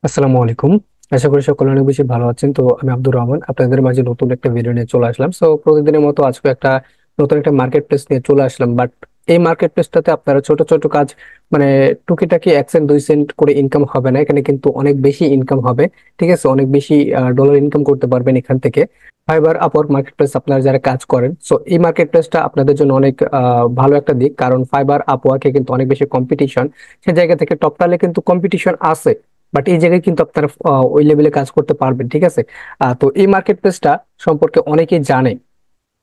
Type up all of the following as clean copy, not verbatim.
আসসালামু আলাইকুম। আশা করি সকলে অনেক বেশি ভালো আছেন। তো আমি আব্দুর রহমান আপনাদের মাঝে নতুন একটা ভিডিও নিয়ে চলে আসলাম। প্রতিদিনের মতো আজকে একটা নতুন একটা মার্কেট প্লেস নিয়ে চলে আসলাম। বাট এই মার্কেট প্লেসটাতে আপনারা ছোট ছোট কাজ, মানে টুকিটাকি 1 সেন্ট 2 সেন্ট করে ইনকাম হবে না, এখানে কিন্তু অনেক বেশি ইনকাম হবে। ঠিক আছে, অনেক বেশি ডলার ইনকাম করতে পারবেন এখান থেকে। ফাইবার আপওয়ার্ক মার্কেট প্লেস আপনারা যারা কাজ করেন, এই মার্কেট প্লেসটা আপনাদের জন্য অনেক ভালো একটা দিক, কারণ ফাইবার আপওয়ার্কে কিন্তু অনেক বেশি কম্পিটিশন। সে জায়গা থেকে টপ টালে কিন্তু কম্পিটিশন আছে, বাট এই জায়গায় কিন্তু আপনারা ওই লেভেলে কাজ করতে পারবেন। ঠিক আছে, তো এই মার্কেট প্লেসটা সম্পর্কে অনেকেই জানে,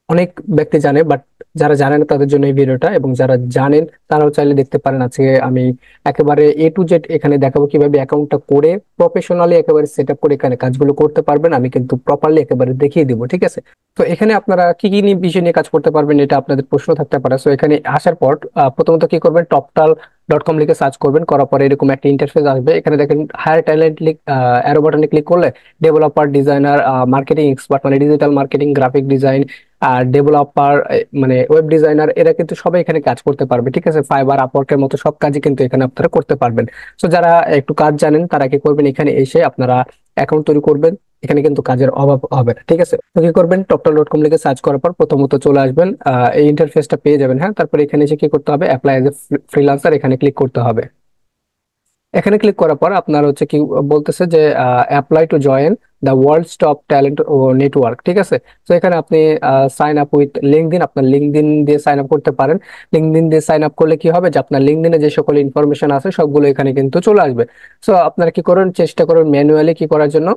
অনেক ব্যক্তি জানে, বাট যারা জানে না তাদের জন্য এই ভিডিওটা, এবং যারা জানেন তারাও চাইলে দেখতে পারেন। আজকে আমি একেবারে A to Z এখানে দেখাবো কিভাবে অ্যাকাউন্টটা করে প্রফেশনালি একেবারে সেট আপ করে এখানে কাজগুলো করতে পারবেন। আমি কিন্তু প্রপারলি একেবারে দেখিয়ে দিব। ঠিক আছে, তো এখানে আপনারা কি কি বিষয় নিয়ে কাজ করতে পারবেন, এটা আপনাদের প্রশ্ন থাকতে পারে। এখানে আসার পর প্রথমত কি করবেন, টপটাল.com লিখে সার্চ করবেন। করার পরে এরকম একটা ইন্টারফেস আসবে। এখানে দেখেন হায়ার ট্যালেন্ট অ্যারো বাটনে ক্লিক করলে ডেভেলপার, ডিজাইনার, মার্কেটিং এক্সপার্ট মানে ডিজিটাল মার্কেটিং, গ্রাফিক ডিজাইন আর ডেভেলপার, মানে ওয়েব ডিজাইনার, এরা কিন্তু সবাই এখানে কাজ করতে পারবে। ঠিক আছে, ফাইবার আপওয়ার্কের মতো সব কাজই কিন্তু এখানে আপনারা করতে পারবেন। যারা একটু কাজ জানেন তারা কি করবেন, এখানে এসে আপনারা অ্যাকাউন্ট তৈরি করবেন। এখানে কিন্তু কাজের অভাব হবে না। ঠিক আছে, তো কি করবেন, টপটাল.com লিখে সার্চ করার পর প্রথমত চলে আসবেন, এই ইন্টারফেসটা পেয়ে যাবেন। হ্যাঁ, তারপরে এখানে এসে কি করতে হবে, অ্যাপ্লাই এজ এ ফ্রিল্যান্সার, এখানে ক্লিক করতে হবে। এখানে ক্লিক করার পর আপনার হচ্ছে কি বলতেছে যে apply to join the world's top talent ও নেটওয়ার্ক। ঠিক আছে, তো এখানে আপনি সাইন আপ উইথ লিঙ্কডইন, আপনার লিঙ্কডইন দিয়ে সাইন আপ করতে পারেন। লিঙ্কডইন দিয়ে সাইন আপ করলে কি হবে যে আপনার লিঙ্কডইনে যে সকল ইনফরমেশন আছে সবগুলো এখানে কিন্তু চলে আসবে। আপনারা কি করুন, চেষ্টা করুন ম্যানুয়ালি কি করার জন্য,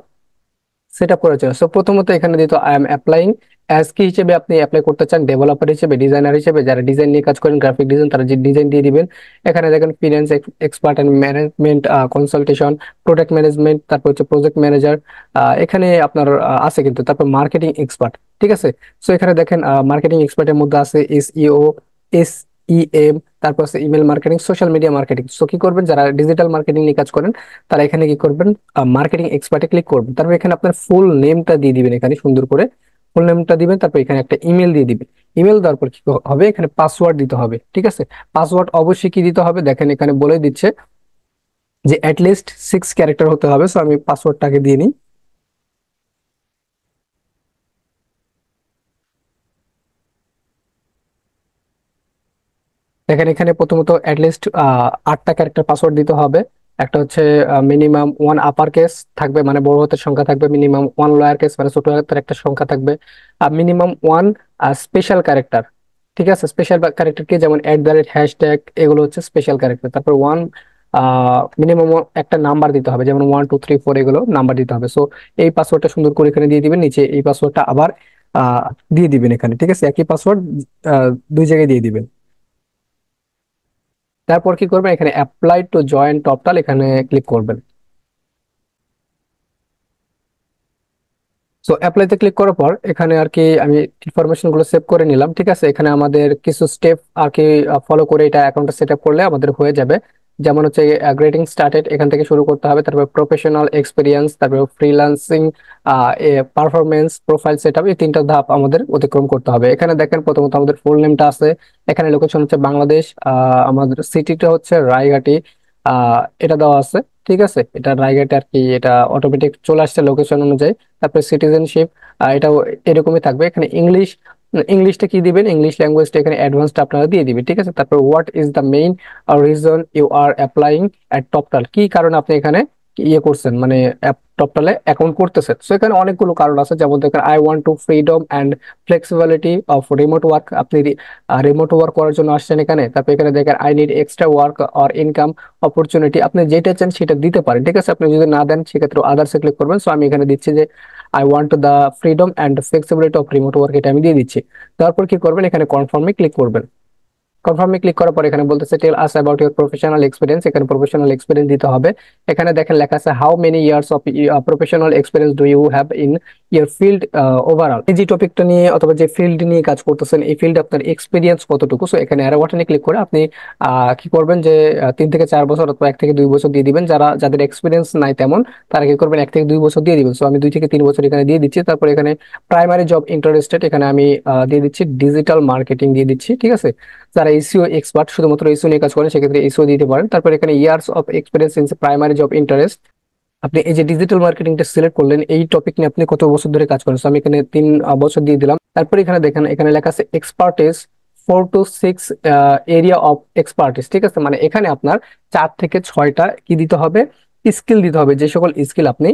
সেট আপ করার জন্য। প্রথমত এখানে দিতে আই এম অ্যাপ্লাইং অ্যাজ কি হিসেবে আপনি অ্যাপ্লাই করতে চান, ডেভেলপার হিসেবে, ডিজাইনার হিসেবে, যারা ডিজাইন নিয়ে কাজ করেন, গ্রাফিক ডিজাইন, তারা যে ডিজাইন দিয়ে দিবেন। এখানে দেখেন finance expert and management consultation, product management, তারপর হচ্ছে প্রজেক্ট ম্যানেজার, এখানে আপনার আছে কিন্তু। তারপর মার্কেটিং এক্সপার্ট। ঠিক আছে, এখানে দেখেন মার্কেটিং এক্সপার্টের মধ্যে আছে SEO, SEM, তারপর আছে email marketing, social media marketing. কি করবেন, যারা ডিজিটাল মার্কেটিং নিয়ে কাজ করেন তারা এখানে কি করবেন, মার্কেটিং এক্সপার্টে ক্লিক করবেন। তারপর এখানে আপনার ফুল নেমটা দিয়ে দিবেন, এখানে সুন্দর করে ফুল নেমটা দিবেন। তারপর এখানে একটা ইমেল দিয়ে দিবেন। ইমেল দেওয়ার পর কি হবে, এখানে পাসওয়ার্ড দিতে হবে। ঠিক আছে, পাসওয়ার্ড অবশ্যই কি দিতে হবে, দেখেন এখানে বলে দিচ্ছে যে অ্যাটলিস্ট 6 ক্যারেক্টার হতে হবে। আমি পাসওয়ার্ডটাকে দিয়ে নিই। দেখেন এখানে প্রথমত অ্যাটলিস্ট 8টা ক্যারেক্টার পাসওয়ার্ড দিতে হবে। একটা হচ্ছে মিনিমাম 1 আপার কেস থাকবে, মানে বড় হাতের সংখ্যা থাকবে। মিনিমাম 1 লোয়ার কেস মানে ছোট হাতের একটা সংখ্যা থাকবে। আর মিনিমাম 1 স্পেশাল ক্যারেক্টার। ঠিক আছে, স্পেশাল ক্যারেক্টার কি, যেমন @ হ্যাশট্যাগ, এগুলো হচ্ছে স্পেশাল ক্যারেক্টার। তারপর মিনিমাম একটা নাম্বার দিতে হবে, যেমন 1 2 3 4, এগুলো নাম্বার দিতে হবে। এই পাসওয়ার্ডটা সুন্দর করে এখানে দিয়ে দিবেন। নিচে এই পাসওয়ার্ডটা আবার আহ দিয়ে দিবেন এখানে। ঠিক আছে, একই পাসওয়ার্ড দুই জায়গায় দিয়ে দিবেন। তারপর কি করবেন, এখানে অ্যাপ্লাই টু জয়েন টপটাল, এখানে ক্লিক করবেন। অ্যাপ্লাইতে ক্লিক করার পর এখানে আর কি আমি ইনফরমেশন গুলো সেভ করে নিলাম। ঠিক আছে, এখানে আমাদের কিছু স্টেপ আর কি ফলো করে এটা অ্যাকাউন্টটা সেট আপ করলে আমাদের হয়ে যাবে। যেমন হচ্ছে গ্রেটিং স্টার্টেড, এখান থেকে শুরু করতে হবে। তারপর প্রফেশনাল এক্সপিরিয়েন্স, তারপর freelancing, performance, profile set up, এই 3টা ধাপ আমাদের অতিক্রম করতে হবে। এখানে দেখেন প্রথমত আমাদের ফুল নেমটা আছে। এখানে লোকেশন হচ্ছে বাংলাদেশ, আমাদের সিটিটা হচ্ছে রায়ঘাটি, এটা দেওয়া আছে। ঠিক আছে, এটা রায়ঘাটে আর কি, এটা অটোমেটিক চলে আসছে লোকেশন অনুযায়ী। তারপরে সিটিজেনশিপ, এটাও এরকমই থাকবে। এখানে ইংলিশটা কি দিবেন, ইংলিশ ল্যাঙ্গুয়েজটা এখানে অ্যাডভান্সটা আপনারা দিয়ে দিবেন। ঠিক আছে, তারপর what is the main reason you are applying at Toptal, কি কারণে আপনি এখানে ইয়ে করছেন, মানে টপটালে অ্যাকাউন্ট করতেছেন। এখানে অনেকগুলো কারণ আছে, যেমন দেখেন I want to freedom and flexibility of remote work, আপনি রিমোট ওয়ার্ক করার জন্য আসছেন এখানে। তারপর এখানে দেখেন I need extra work or income opportunity, আপনি যেটা চান সেটা দিতে পারেন। ঠিক আছে, আপনি যদি না দেন সেক্ষেত্রে আদার্সে ক্লিক করবেন। আমি এখানে দিচ্ছি যে I want the freedom and flexibility of remote work, এটা আমি দিয়ে দিচ্ছি। তারপর কি করবেন, এখানে কনফার্মে ক্লিক করবেন। কনফার্মে ক্লিক করার পর এখানে বলতেছে tell us about your professional experience, এখানে প্রফেশনাল এক্সপিরিয়েন্স দিতে হবে। এখানে দেখেন লেখা আছে how many years of professional experience do you have in your field overall, এই যে টপিকটা নিয়ে অথবা যে ফিল্ড নিয়ে কাজ করতেছেন এই ফিল্ডে আপনার এক্সপিরিয়েন্স কতটুকু। এখানে অ্যারো বাটনে ক্লিক করে আপনি কি করবেন যে 3 থেকে 4 বছর অথবা 1 থেকে 2 বছর দিয়ে দিবেন। যাদের এক্সপিরিয়েন্স নাই তেমন, তারা কি করবেন 1 থেকে 2 বছর দিয়ে দিবেন। আমি 2 থেকে 3 বছর এখানে দিয়ে দিচ্ছি। তারপর এখানে প্রাইমারি জব ইন্টারেস্টেড, এখানে আমি দিয়ে দিচ্ছি ডিজিটাল মার্কেটিং দিয়ে দিচ্ছি। ঠিক আছে, যারা এসইও এক্সপার্ট, শুধুমাত্র এসইও নিয়ে কাজ করেন, সেক্ষেত্রে এসইও দিতে পারেন। তারপর এখানে years of experience in primary job interest, আপনি এই যে ডিজিটাল মার্কেটিংটা সিলেক্ট করলেন, এই টপিক নিয়ে আপনি কত বছর ধরে কাজ করেন? So আমি এখানে 3 বছর দিয়ে দিলাম। তারপর এখানে দেখেন, এখানে লেখা আছে expertise 4 to 6 area of expertise. ঠিক আছে, মানে এখানে আপনার 4 থেকে 6টা কি দিতে হবে, স্কিল দিতে হবে, যে সকল স্কিল আপনি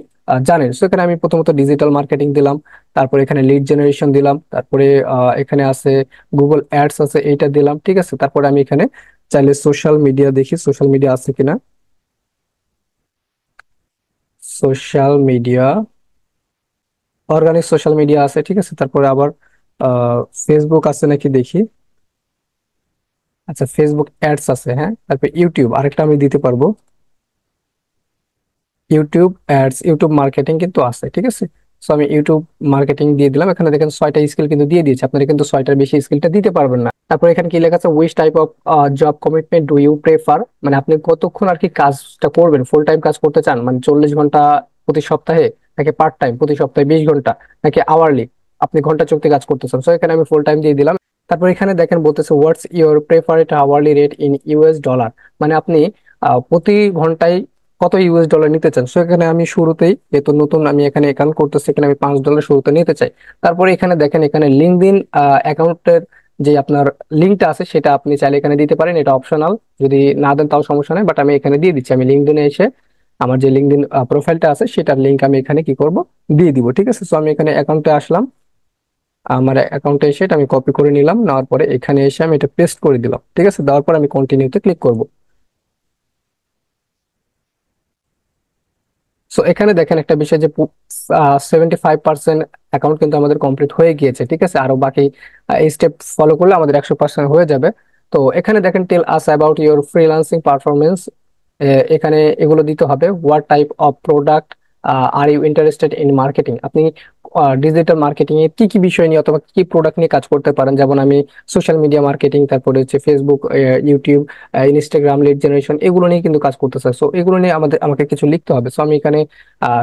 জানেন। সো এখানে আমি প্রথমত ডিজিটাল মার্কেটিং দিলাম, তারপর এখানে লিড জেনারেশন দিলাম, তারপরে এখানে আছে গুগল অ্যাডস আছে, এইটা দিলাম। ঠিক আছে, তারপরে আমি এখানে চাইলে সোশ্যাল মিডিয়া দেখি, সোশ্যাল মিডিয়া আছে কিনা। Social media, organic social media আছে। ঠিক আছে, তারপরে আবার ফেসবুক আছে নাকি দেখি। আচ্ছা, ফেসবুক অ্যাডস আছে, হ্যাঁ। তারপর ইউটিউব আরেকটা আমি দিতে পারবো, ইউটিউব অ্যাডস, ইউটিউব মার্কেটিং কিন্তু আছে। ঠিক আছে, সো আমি ইউটিউব মার্কেটিং দিয়ে দিলাম। এখানে দেখেন 6টা স্কিল কিন্তু দিয়ে দিয়েছে, আপনারা কিন্তু 6টার বেশি স্কিলটা দিতে পারবেন না। তারপর এখানে কি লেখা আছে, which type of job commitment do you prefer, মানে আপনি কতক্ষণ আর কি কাজটা করবেন, ফুল টাইম কাজ করতে চান, মানে 40 ঘন্টা প্রতি সপ্তাহে, নাকি পার্ট টাইম প্রতি সপ্তাহে 20 ঘন্টা, নাকি আওয়ারলি আপনি ঘন্টা চুক্তি কাজ করতে চান। সো এখানে আমি ফুল টাইম দিয়ে দিলাম। তারপর এখানে দেখেন বলতেছে what's your preferred hourly rate in US dollar, মানে আপনি প্রতি ঘন্টায় কত ইউএস ডলার নিতে চান। সো এখানে আমি শুরুতেই, যেহেতু নতুন আমি এখানে অ্যাকাউন্ট করতেছি, এখানে আমি $5 শুরুতে নিতে চাই। তারপরে এখানে দেখেন, এখানে লিঙ্কডইন অ্যাকাউন্টের যে আপনার লিঙ্কটা আছে, সেটা আপনি চাইলে এখানে দিতে পারেন, এটা অপশনাল। যদি না দেন তাও সমস্যা নেই, বাট আমি এখানে দিয়ে দিচ্ছি। আমি লিঙ্কডইনে এসে আমার যে লিঙ্কডইন প্রোফাইলটা আছে, সেটার লিঙ্ক আমি এখানে কি করব, দিয়ে দিব। ঠিক আছে, সো আমি এখানে অ্যাকাউন্টে আসলাম, আমার অ্যাকাউন্টে এসে এটা আমি কপি করে নিলাম, নেওয়ার পরে এখানে এসে আমি এটা পেস্ট করে দিলাম। ঠিক আছে, দেওয়ার পর আমি কন্টিনিউতে ক্লিক করব। সো এখানে দেখেন একটা বিষয় যে 75% অ্যাকাউন্ট কিন্তু আমাদের কমপ্লিট হয়ে গিয়েছে। ঠিক আছে, আরো বাকি এই স্টেপ ফলো করলে আমাদের 100% হয়ে যাবে। তো এখানে দেখেন tell us about your freelancing performance, এখানে এগুলো দিতে হবে। What type of product are you interested in marketing, আপনি ডিজিটাল মার্কেটিং এ কি কি বিষয় নিয়ে অথবা কি প্রোডাক্ট নিয়ে কাজ করতে পারেন। যেমন আমি সোশ্যাল মিডিয়া মার্কেটিং, তারপরে হচ্ছে Facebook, YouTube, Instagram, lead generation, এগুলো নিয়ে কিন্তু কাজ করতে চাই। সো এগুলো নিয়ে আমাকে কিছু লিখতে হবে। সো আমি এখানে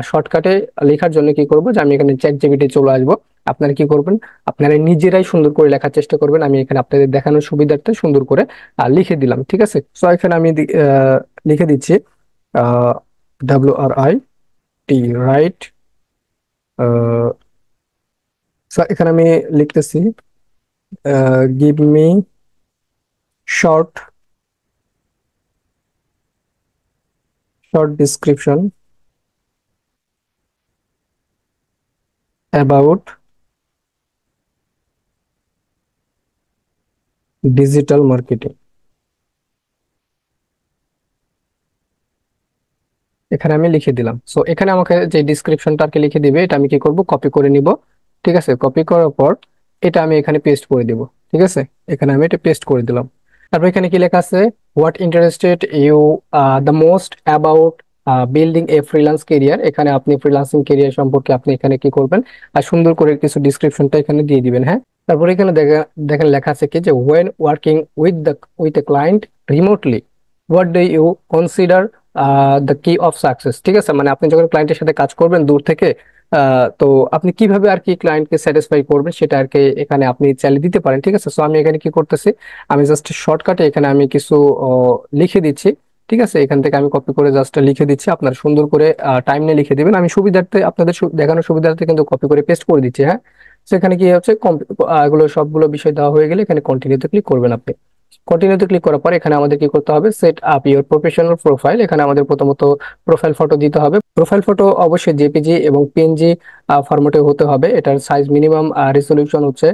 শর্টকাটে লেখার জন্য কি করব, যে আমি এখানে চ্যাট জিপিটি চলে আসবো। আপনারা কি করবেন, আপনারা নিজেরাই সুন্দর করে লেখার চেষ্টা করবেন। আমি এখানে আপনাদের দেখানোর সুবিধার্থে সুন্দর করে লিখে দিলাম। ঠিক আছে, সো এখানে আমি লিখে দিচ্ছি WRIT, রাইট। এখানে আমি লিখতেছি give me short short description about digital marketing. এখানে আমি লিখে দিলাম। সো এখানে আমাকে যে ডিসক্রিপশনটা আর কি লিখে দিবে, এটা আমি কি করব, কপি করে নিব। ঠিক আছে, কপি করার পর এটা আমি এখানে পেস্ট করে দিব। ঠিক আছে, এখানে আমি এটা পেস্ট করে দিলাম। তারপর এখানে কি লেখা আছে, what interested you the most about building a freelance career, এখানে আপনি ফ্রিল্যান্সিং কেরিয়ার সম্পর্কে আপনি এখানে কি করবেন, আর সুন্দর করে কিছু ডিসক্রিপশনটা এখানে দিয়ে দিবেন, হ্যাঁ। তারপরে এখানে দেখেন লেখা আছে কি, যে when working with a client remotely, what do you consider the key of success. ঠিক আছে, মানে আপনি যখন ক্লায়েন্টের সাথে কাজ করবেন দূর থেকে, তো আপনি কিভাবে আর কি ক্লায়েন্টকে স্যাটিসফাই করবেন, সেটা আর কি এখানে আপনি চাইলে দিতে পারেন। ঠিক আছে, সো আমি এখানে কি করতেছি, আমি জাস্ট শর্টকাটে এখানে আমি কিছু লিখে দিচ্ছি। ঠিক আছে, এখান থেকে আমি কপি করে জাস্ট লিখে দিচ্ছি, আপনারা সুন্দর করে টাইম নিয়ে লিখে দিবেন। আমি সুবিধার্থে, আপনাদের দেখানোর সুবিধার্থে কিন্তু কপি করে পেস্ট করে দিচ্ছি, হ্যাঁ। সেখানে কি হচ্ছে, এগুলো সবগুলো বিষয় দেওয়া হয়ে গেলে এখানে কন্টিনিউতে ক্লিক করবেন আপনি। কন্টিনিউতে ক্লিক করার পর এখানে আমাদের কি করতে হবে, set up your professional profile, এখানে আমাদের প্রথমত প্রোফাইল ফটো দিতে হবে। প্রোফাইল ফটো অবশ্যই জেপিজি এবং পিএনজি ফরম্যাটে হতে হবে। এটার সাইজ মিনিমাম রেজলিউশন হচ্ছে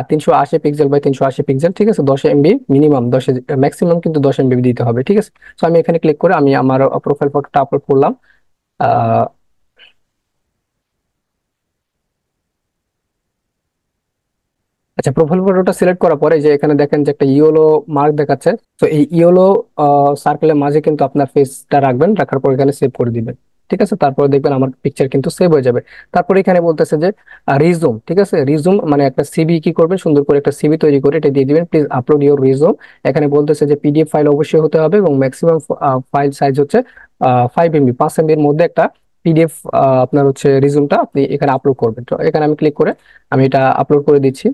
380 পিক্সেল বাই 380 পিক্সেল। ঠিক আছে, 10 MB মিনিমাম, 10 ম্যাক্সিমাম কিন্তু 10 MB দিতে হবে। ঠিক আছে, তো আমি এখানে ক্লিক করে আমি আমার প্রোফাইল ফটোটা আপলোড করলাম। আহ, আচ্ছা, প্রোফাইল ফটোটা সিলেক্ট করার পরে যে এখানে দেখেন যে একটা ইয়েলো মার্ক দেখাচ্ছে, তো এই ইয়েলো সার্কেলের মাঝে কিন্তু আপনার ফেসটা রাখবেন, রাখার পর এখানে সেভ করে দিবেন। ঠিক আছে, তারপরে দেখবেন আমার পিকচার কিন্তু সেভ হয়ে যাবে। তারপরে এখানে বলতেছে যে রিজুম। ঠিক আছে, রিজুম মানে একটা সিভি কি করবেন, সুন্দর করে একটা সিভি তৈরি করে এটা দিয়ে দিবেন, প্লিজ আপলোড ইউর রিজুম। এখানে বলতেছে যে পিডিএফ ফাইল অবশ্যই হতে হবে এবং ম্যাক্সিমাম ফাইল সাইজ হচ্ছে 5 MB, 5 MB মধ্যে একটা পিডিএফ আপনার হচ্ছে রিজুমটা আপনি এখানে আপলোড করবেন। তো এখানে আমি ক্লিক করে আমি এটা আপলোড করে দিচ্ছি।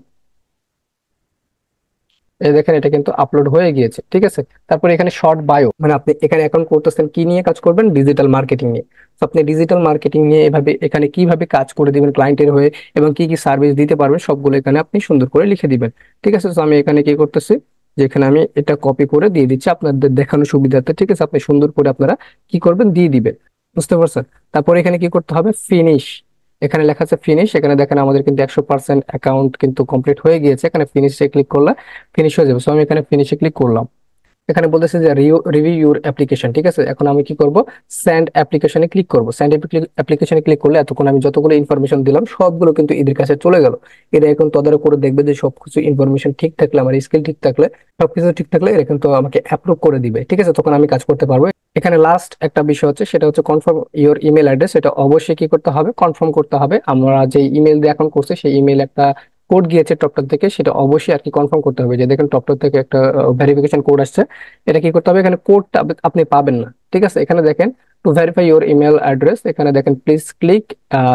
এই দেখেন এটা কিন্তু আপলোড হয়ে গিয়েছে, ঠিক আছে। তারপরে এখানে শর্ট বায়ো, মানে আপনি এখানে অ্যাকাউন্ট করতেছেন কি নিয়ে কাজ করবেন, ডিজিটাল মার্কেটিং নিয়ে। তো আপনি ডিজিটাল মার্কেটিং নিয়ে এভাবে এখানে কিভাবে কাজ করে দিবেন ক্লায়েন্টের হয়ে এবং কি কি সার্ভিস দিতে পারবেন সবগুলো এখানে আপনি সুন্দর করে লিখে দিবেন, ঠিক আছে। তো আমি এখানে কি করতেছি, যেখানে আমি এটা কপি করে দিয়ে দিচ্ছি আপনাদের দেখানোর সুবিধার্থে, ঠিক আছে। আপনি সুন্দর করে আপনারা কি করবেন, দিয়ে দিবেন, বুঝতে পারছেন। তারপরে এখানে কি করতে হবে, ফিনিশ। এখানে লেখা আছে ফিনিশ, এখানে দেখেন আমাদের কিন্তু 100% অ্যাকাউন্ট কিন্তু কমপ্লিট হয়ে গিয়েছে। এখানে ফিনিশে ক্লিক করলে ফিনিশ হয়ে যাবে। সো আমি এখানে ফিনিশে ক্লিক করলাম। এখানে বলতেছে যে রিভিউ ইউর অ্যাপ্লিকেশন, ঠিক আছে। এখন আমি কি করব, সেন্ড অ্যাপ্লিকেশনে ক্লিক করব। সেন্ড অ্যাপ্লিকেশনে ক্লিক করলে এতক্ষণ আমি যতগুলো ইনফরমেশন দিলাম সবগুলো কিন্তু এদের কাছে চলে গেল। এরা এখন তদারক করে দেখবে যে সবকিছু ইনফরমেশন ঠিক থাকলে, আমার স্কিল ঠিক থাকলে, সবকিছু ঠিক থাকলে এরা কিন্তু আমাকে অ্যাপ্রুভ করে দিবে, ঠিক আছে। তখন আমি কাজ করতে পারবো। এখানে লাস্ট একটা বিষয় হচ্ছে, সেটা হচ্ছে কনফার্ম ইওর ইমেল অ্যাড্রেস। এটা অবশ্যই কি করতে হবে, কনফার্ম করতে হবে। আমরা যে ইমেল দিয়ে এখন করছি সেই ইমেল একটা কোড গিয়েছে টকটক থেকে, সেটা অবশ্যই আর কি কনফার্ম করতে হবে। যে দেখেন টকটক থেকে একটা ভেরিফিকেশন কোড আসছে, এটা কি করতে হবে, এখানে কোডটা আপনি পাবেন না, ঠিক আছে। এখানে দেখেন to verify your email address, এখানে দেখেন প্লিজ ক্লিক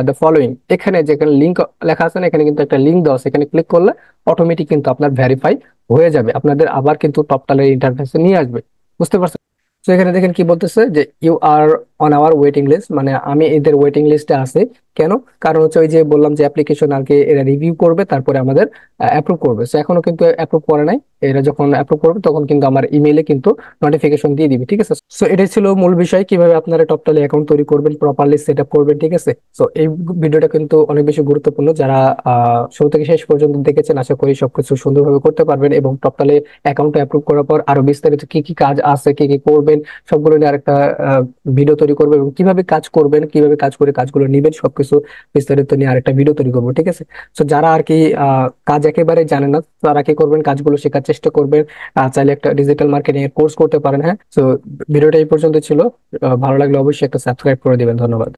দ্য ফলোইং। এখানে যেখানে লিঙ্ক লেখা আছে না, এখানে কিন্তু একটা লিঙ্ক দেওয়া আছে, এখানে ক্লিক করলে অটোমেটিক কিন্তু আপনার ভেরিফাই হয়ে যাবে, আপনাদের আবার কিন্তু টপটালের ইন্টারফেসে নিয়ে আসবে, বুঝতে পারছেন। তো এখানে দেখেন কি বলতেছে যে you are on our waiting list, মানে আমি এদের ওয়েটিং লিস্টে আছি। কেন? কারণ হচ্ছে ওই যে বললাম যে অ্যাপ্লিকেশন আর কি এরা রিভিউ করবে, তারপরে আমাদের অ্যাপ্রুভ করবে। তো এখনো কিন্তু অ্যাপ্রুভ করে নাই। এরা যখন অ্যাপ্রুভ করবে তখন কিন্তু আমার ইমেইলে কিন্তু নোটিফিকেশন দিয়ে দিবে, ঠিক আছে। সো এটাই ছিল মূল বিষয়, কিভাবে আপনারা টপটালে অ্যাকাউন্ট তৈরি করবেন, প্রপারলি সেট আপ করবেন, ঠিক আছে। তো এই ভিডিওটা কিন্তু অনেক বেশি গুরুত্বপূর্ণ। যারা শুরু থেকে শেষ পর্যন্ত দেখেছেন, আশা করি সবকিছু সুন্দরভাবে করতে পারবেন এবং টপটালে অ্যাকাউন্টটা অ্যাপ্রুভ করার পর আরো বিস্তারিত কি কি কাজ আছে, কি কি করবেন, সবগুলো নিয়ে আরেকটা ভিডিও তৈরি করবো এবং কিভাবে কাজ করবেন, কিভাবে কাজ করে কাজগুলো নিবেন, সবকিছু বিস্তারিত নিয়ে আরেকটা ভিডিও তৈরি করবো, ঠিক আছে। তো যারা আর কি কাজ একেবারে জানে না, তারা কি করবেন, কাজগুলো শেখার চেষ্টা করবেন। চাইলে একটা ডিজিটাল মার্কেটিং এর কোর্স করতে পারেন, হ্যাঁ। তো ভিডিওটা এই পর্যন্ত ছিল। ভালো লাগলে অবশ্যই একটা সাবস্ক্রাইব করে দিবেন, ধন্যবাদ।